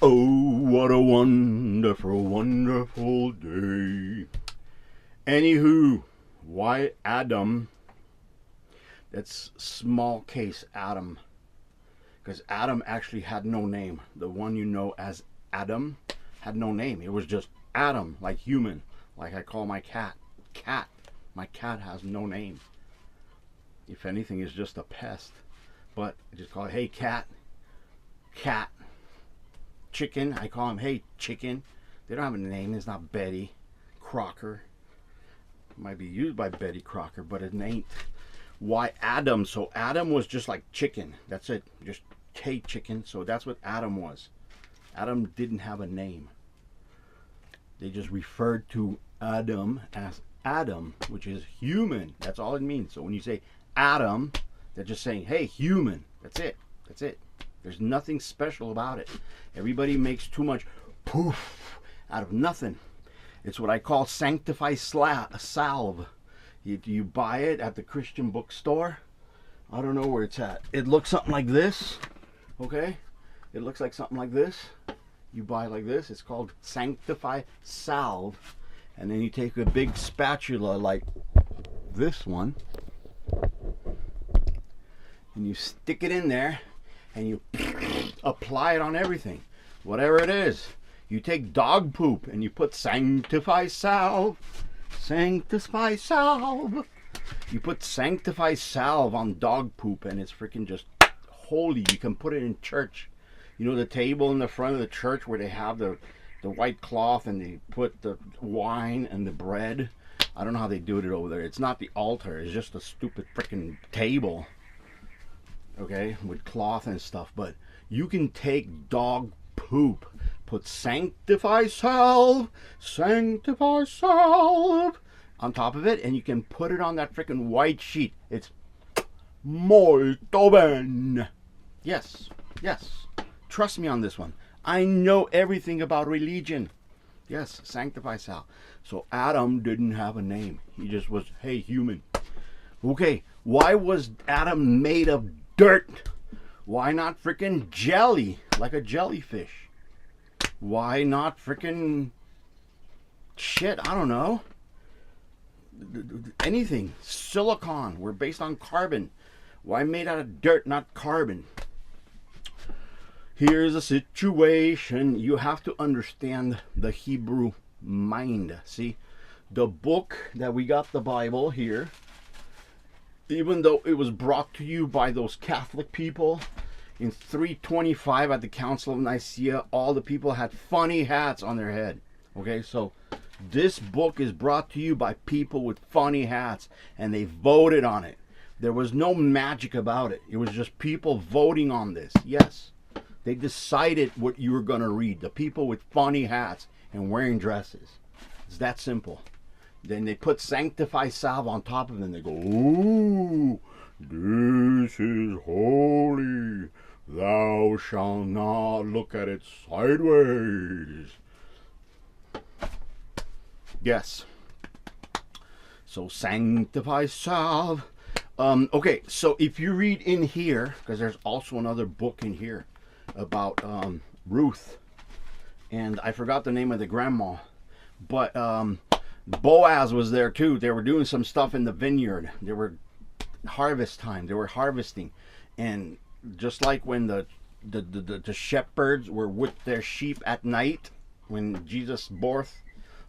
Oh, what a wonderful, wonderful day. Anywho, why Adam? That's small case Adam. Because Adam actually had no name. The one you know as Adam had no name. It was just Adam, like human. Like I call my cat. Cat. My cat has no name. If anything, it's just a pest. But I just call it, hey cat. Cat. Chicken. I call him, hey chicken. They don't have a name. It's not Betty Crocker. It might be used by Betty Crocker, but it ain't. Why Adam? So Adam was just like chicken. That's it. Just hey chicken. So that's what Adam was. Adam didn't have a name. They just referred to Adam as Adam, which is human. That's all it means. So when you say Adam, they're just saying, hey, human. That's it. That's it. There's nothing special about it. Everybody makes too much poof out of nothing. It's what I call sanctified salve. You buy it at the Christian bookstore. I don't know where it's at. It looks something like this. Okay? It looks like something like this. You buy like this. It's called sanctify salve. And then you take a big spatula like this one. And you stick it in there. And you apply it on everything. Whatever it is. You take dog poop and you put sanctify salve. Sanctify salve. You put sanctify salve on dog poop and it's freaking just holy. You can put it in church. You know the table in the front of the church where they have the white cloth and they put the wine and the bread. I don't know how they do it over there. It's not the altar. It's just a stupid freaking table. Okay, with cloth and stuff. But you can take dog poop, put sanctify salve on top of it, and you can put it on that freaking white sheet. It's molto bene. Yes, yes. Trust me on this one. I know everything about religion. Yes, sanctify salve. So Adam didn't have a name. He just was, hey, human. Okay, why was Adam made of dirt? Why not freaking jelly, like a jellyfish? Why not freaking shit? I don't know. Anything. Silicon. We're based on carbon. Why made out of dirt, not carbon? Here's a situation. You have to understand the Hebrew mind. See, the book that we got, the Bible here, even though it was brought to you by those Catholic people in 325 at the Council of Nicaea, all the people had funny hats on their head. Okay, so this book is brought to you by people with funny hats, and they voted on it. There was no magic about it. It was just people voting on this. Yes, they decided what you were going to read. The people with funny hats and wearing dresses. It's that simple. Then they put sanctify salve on top of it and they go, ooh, this is holy. Thou shalt not look at it sideways. Yes. So sanctify salve. Okay, so if you read in here, because there's also another book in here about Ruth. And I forgot the name of the grandma. But Boaz was there too. They were doing some stuff in the vineyard. They were harvest time. They were harvesting. And just like when the shepherds were with their sheep at night when Jesus birthed,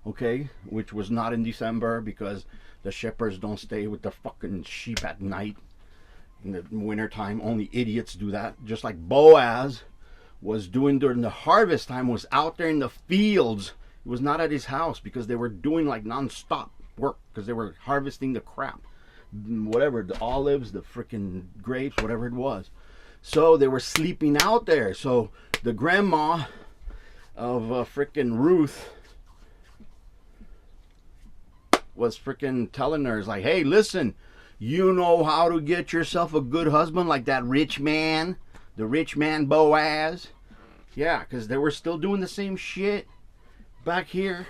okay, which was not in December because the shepherds don't stay with the fucking sheep at night in the wintertime. Only idiots do that. Just like Boaz was doing during the harvest time, was out there in the fields. It was not at his house because they were doing like non-stop work because they were harvesting the crap, whatever, the olives, the freaking grapes, whatever it was. So they were sleeping out there. So the grandma of freaking Ruth was freaking telling her, like, hey, listen, you know how to get yourself a good husband like that rich man, the rich man Boaz. Yeah, because they were still doing the same shit back here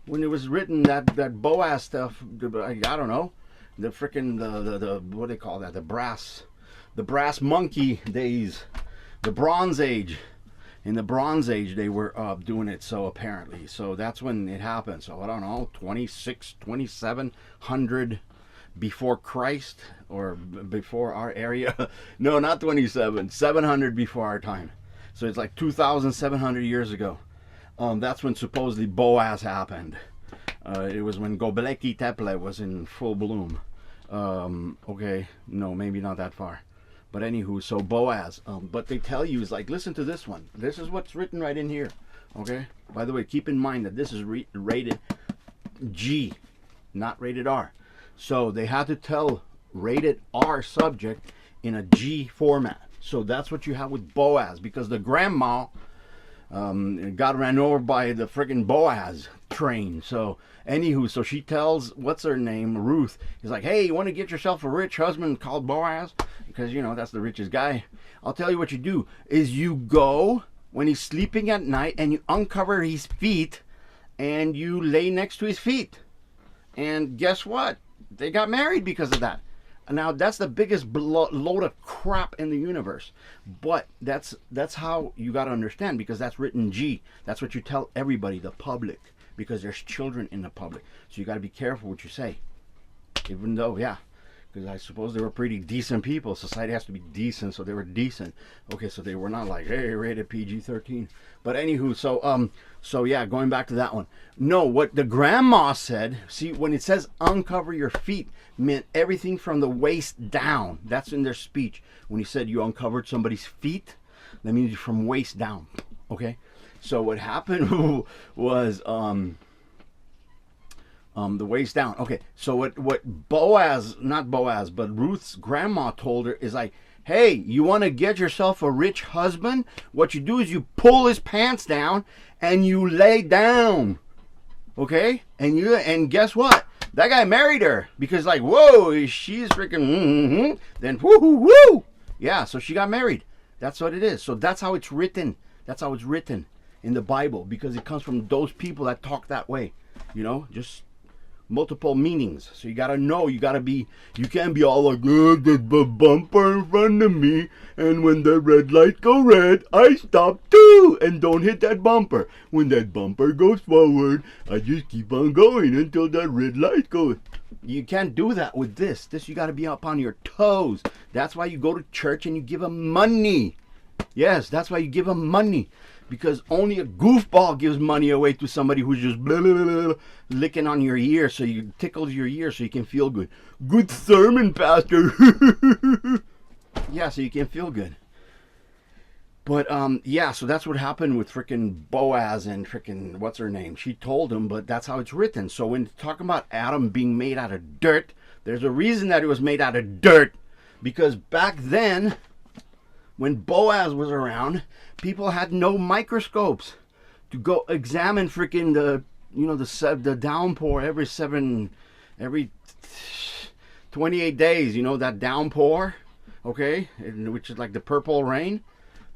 when it was written, that Boaz stuff. I don't know, the freaking the what do they call that, the brass monkey days, the Bronze Age. In the Bronze Age, they were doing it, so apparently. So that's when it happened. So I don't know, 2700 before Christ, or before our area. No, not 27, 700 before our time. So it's like 2,700 years ago. That's when supposedly Boaz happened. It was when Göbekli Tepe was in full bloom. Okay, no, maybe not that far. But anywho, so Boaz. But they tell you, is like, listen to this one. This is what's written right in here. Okay? By the way, keep in mind that this is rated G, not rated R. So they had to tell rated R subject in a G format. So that's what you have with Boaz, because the grandma got ran over by the friggin' Boaz train. So anywho, so she tells, what's her name, Ruth, he's like, hey, you want to get yourself a rich husband called Boaz? Because, you know, that's the richest guy. I'll tell you what you do, is you go when he's sleeping at night and you uncover his feet and you lay next to his feet. And guess what? They got married because of that. Now, that's the biggest load of crap in the universe. But that's how you got to understand, because that's written G. That's what you tell everybody, the public, because there's children in the public. So you got to be careful what you say. Even though, yeah, because I suppose they were pretty decent people. Society has to be decent, so they were decent. Okay, so they were not like, hey, rated PG-13. But anywho, so yeah, going back to that one. No, what the grandma said, see, when it says uncover your feet, meant everything from the waist down. That's in their speech. When he said you uncovered somebody's feet, that means from waist down. Okay? So what happened was the waist down. Okay, so what Boaz, not Boaz, but Ruth's grandma told her is like, hey, you want to get yourself a rich husband? What you do is you pull his pants down and you lay down. Okay? And guess what? That guy married her because, like, whoa, she's freaking, then woo. Yeah, so she got married. That's what it is. So that's how it's written. That's how it's written in the Bible, because it comes from those people that talk that way. You know, just multiple meanings. So you gotta know, you can't be all like, there's a bumper in front of me, and when the red lights go red, I stop too, and don't hit that bumper. When that bumper goes forward, I just keep on going until that red light goes. You can't do that with this. You gotta be up on your toes. That's why you go to church and you give them money. Yes, that's why you give them money. Because only a goofball gives money away to somebody who's just blah, blah, blah, blah, licking on your ear, so you tickles your ear so you can feel good. Good sermon, Pastor. Yeah, so you can feel good. But yeah, so that's what happened with frickin' Boaz and frickin' what's her name. She told him, but that's how it's written. So when talking about Adam being made out of dirt, there's a reason that it was made out of dirt. Because back then, when Boaz was around, people had no microscopes to go examine freaking the downpour every 28 days. You know, that downpour, okay, which is like the purple rain,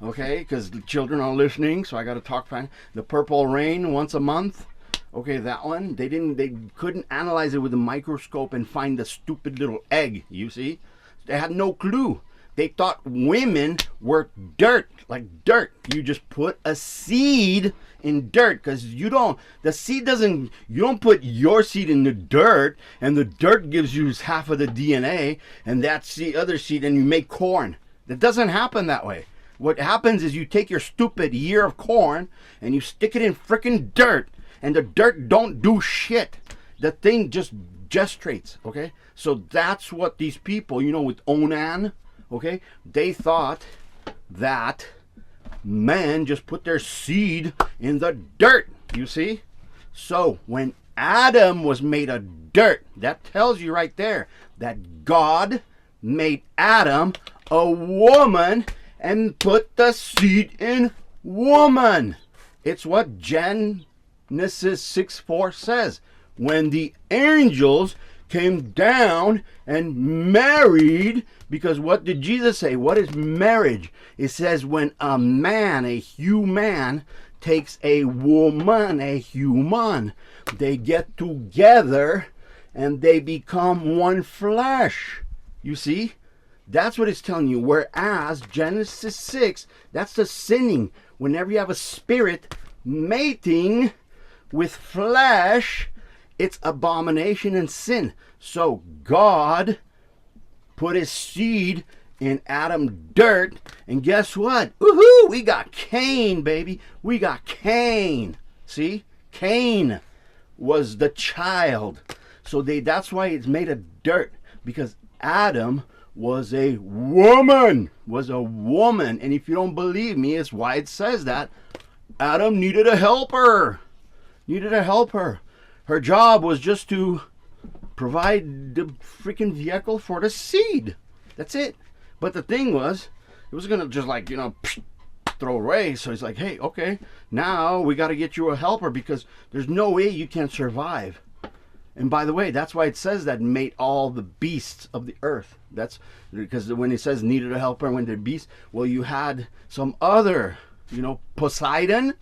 okay, because the children are listening, so I got to talk fast. The purple rain once a month, okay, that one they couldn't analyze it with a microscope and find the stupid little egg. You see, they had no clue. They thought women were dirt, like dirt. You just put a seed in dirt, because you don't put your seed in the dirt, and the dirt gives you half of the DNA, and that's the other seed, and you make corn. That doesn't happen that way. What happens is you take your stupid ear of corn, and you stick it in frickin' dirt, and the dirt don't do shit. The thing just gestates, okay? So that's what these people, with Onan, okay, they thought that men just put their seed in the dirt, you see? So when Adam was made of dirt, that tells you right there that God made Adam a woman and put the seed in woman. It's what Genesis 6:4 says. When the angels came down and married, because what did Jesus say? What is marriage? It says when a man, a human, takes a woman, a human, they get together and they become one flesh. You see? That's what it's telling you. Whereas Genesis 6, that's the sinning. whenever you have a spirit mating with flesh, it's abomination and sin. So God put his seed in Adam dirt, and guess what? Woohoo! We got Cain, baby. We got Cain. See? Cain was the child. So that's why it's made of dirt, because Adam was a woman. And if you don't believe me, it's why it says that. Adam needed a helper. Her job was just to provide the freaking vehicle for the seed. That's it. But the thing was, it was going to just like, throw away. So he's like, hey, okay, now we got to get you a helper, because there's no way you can survive. And by the way, that's why it says that made all the beasts of the earth. That's because when it says needed a helper, when they're beasts, well, you had some other, Poseidon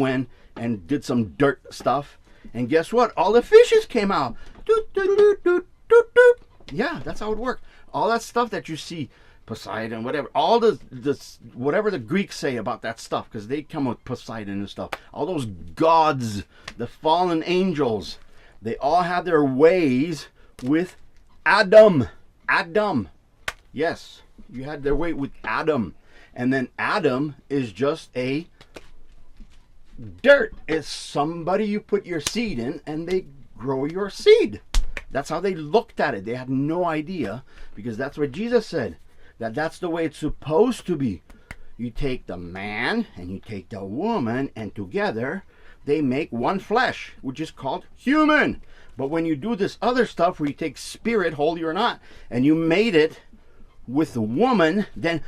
went and did some dirt stuff. And guess what? All the fishes came out. Doot, doot, doot, doot, doot, doot. Yeah, that's how it worked. All that stuff that you see, Poseidon, whatever, all the whatever the Greeks say about that stuff, because they come with Poseidon and stuff. All those gods, the fallen angels, they all have their ways with Adam. Yes, you had their way with Adam. And then Adam is just a dirt. It's somebody you put your seed in and they grow your seed. That's how they looked at it. They had no idea, because that's what Jesus said, that's the way it's supposed to be. You take the man and you take the woman, and together they make one flesh, which is called human. But when you do this other stuff where you take spirit, holy or not, and you made it with the woman, then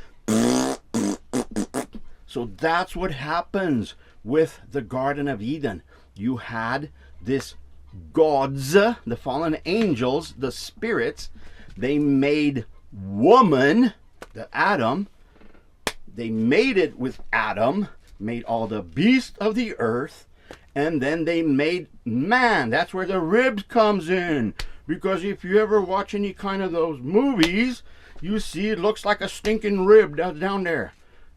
so that's what happens with the Garden of Eden. You had this gods, the fallen angels, the spirits, they made woman, the Adam, they made it with Adam, made all the beasts of the earth, and then they made man. That's where the ribs comes in, because if you ever watch any kind of those movies, you see it looks like a stinking rib down there.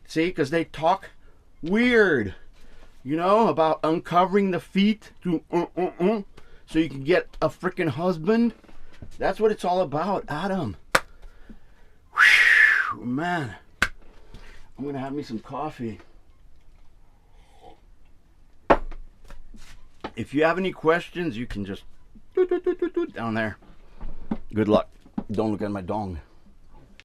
See, because they talk weird, about uncovering the feet to so you can get a freaking husband. That's what it's all about, Adam. Whew, man, I'm gonna have me some coffee. If you have any questions, you can just down there. Good luck. Don't look at my dong.